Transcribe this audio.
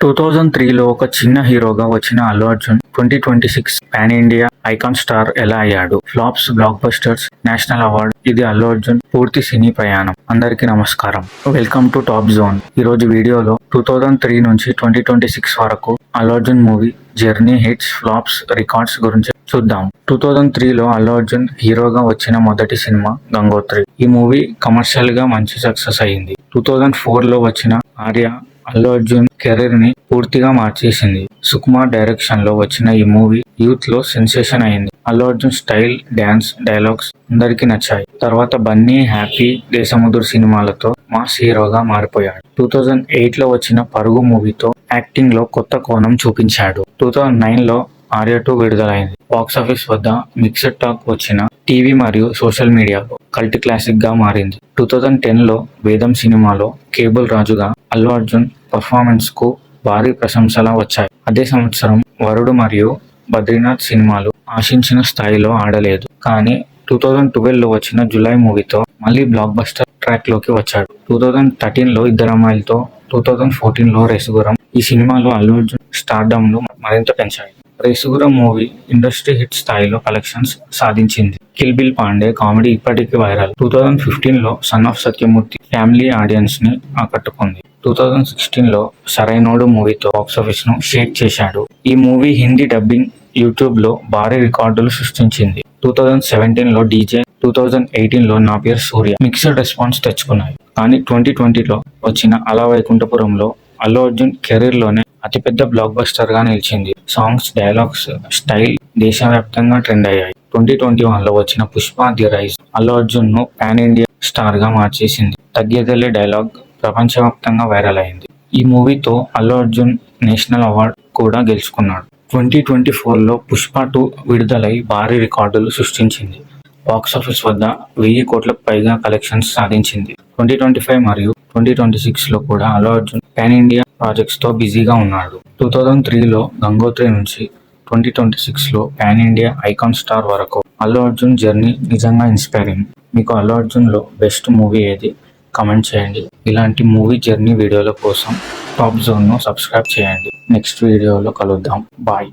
2003లో ఒక చిన్న హీరోగా వచ్చిన Allu Arjun 2026 pan India icon star ఎలా అయ్యాడు? Flops, black busters, national award, ఇది అల్లు అర్జున్ పూర్తి సినీ ప్రయాణం. అందరికీ నమస్కారం, వెల్కమ్ టు టాప్ జోన్. ఈ రోజు వీడియోలో 2003 నుంచి 2026 వరకు Allu Arjun movie journey, hits, flops, records గురించి చూద్దాం. 2003లో అల్లు అర్జున్ హీరోగా వచ్చిన మొదటి సినిమా గంగోత్రి. ఈ మూవీ కమర్షియల్ గా మంచి సక్సెస్ అయింది. 2004లో వచ్చిన ఆర్య అల్లు అర్జున్ కెరీర్ ని పూర్తిగా మార్చేసింది. సుకుమార్ డైరెక్షన్ లో వచ్చిన ఈ మూవీ యూత్ లో సెన్సేషన్ అయింది. Allu Arjun style, dance, dialogues అందరికీ నచ్చాయి. తర్వాత బన్నీ, హ్యాపీ, దేశముదురు సినిమాలతో మాస్ హీరోగా మారిపోయాడు. 2008లో వచ్చిన పరుగు మూవీతో యాక్టింగ్ లో కొత్త కోణం చూపించాడు. 2009లో ఆర్య 2 విడుదలైంది. బాక్సాఫీస్ వద్ద మిక్స్డ్ టాక్ వచ్చిన టీవీ మరియు సోషల్ మీడియాలో కల్ట్ క్లాసిక్ గా మారింది. 2010లో వేదం సినిమాలో కేబుల్ రాజుగా అల్లు అర్జున్ పర్ఫార్మెన్స్ కు భారీ ప్రశంసలు వచ్చాయి. అదే సంవత్సరం వరుడు మరియు బద్రీనాథ్ సినిమాలు ఆశించిన స్థాయిలో ఆడలేదు. కానీ 2012లో వచ్చిన జులై మూవీతో మళ్ళీ బ్లాక్ బస్టర్ ట్రాక్ లోకి వచ్చాడు. 2013లో ఇద్దరు అమ్మాయిలతో, 2014లో రేసుగుర్రం, ఈ సినిమాలో అల్లు అర్జున్ స్టార్డమ్ ను మరింత పెంచాయి. రేసుగుర్రం మూవీ ఇండస్ట్రీ హిట్ స్థాయిలో కలెక్షన్స్ సాధించింది. కిల్ బిల్ పాండే కామెడీ ఇప్పటికీ వైరల్. 2015లో son of Satyamurthy family audience ని ఆకట్టుకుంది. 2016లో సరైనోడు మూవీతో బాక్సాఫీస్ ను షేక్ చేశాడు. ఈ మూవీ హిందీ డబ్బింగ్ యూట్యూబ్ లో భారీ రికార్డులు సృష్టించింది. 2017లో డీజే, 2018లో నా పేరు సూర్య మిక్స్డ్ రెస్పాన్స్ తెచ్చుకున్నాయి. కానీ 2020లో వచ్చిన అల వైకుంఠపురంలో అల్లు అర్జున్ కెరీర్ లోనే అతిపెద్ద బ్లాక్ బస్టర్ గా నిలిచింది. సాంగ్స్, డైలాగ్స్, స్టైల్ దేశవ్యాప్తంగా ట్రెండ్ అయ్యాయి. 2021లో వచ్చిన పుష్ప ది రైజ్ అల్లు అర్జున్ ను పాన్ ఇండియా స్టార్ గా మార్చేసింది. తగ్గేదేలే డైలాగ్ ప్రపంచవ్యాప్తంగా వైరల్ అయింది. ఈ మూవీతో అల్లు అర్జున్ నేషనల్ అవార్డ్ కూడా గెలుచుకున్నాడు. 2024లో పుష్ప 2 విడుదలై భారీ రికార్డులు సృష్టించింది. బాక్సాఫీస్ వద్ద 1000 కోట్లకు పైగా కలెక్షన్స్ సాధించింది. 2025 మరియు 2026లో కూడా Allu Arjun pan India projects తో బిజీగా ఉన్నాడు. 2003లో గంగోత్రి నుంచి 2026లో పాన్ ఇండియా ఐకాన్ స్టార్ వరకు అల్లు అర్జున్ జర్నీ నిజంగా ఇన్స్పైరింగ్. మీకు అల్లు అర్జున్ లో బెస్ట్ మూవీ ఏది? కమెంట్ చేయండి. ఇలాంటి మూవీ జర్నీ వీడియోల కోసం టాప్ జోన్ ను సబ్స్క్రైబ్ చేయండి. నెక్స్ట్ వీడియోలో కలుద్దాం. బాయ్.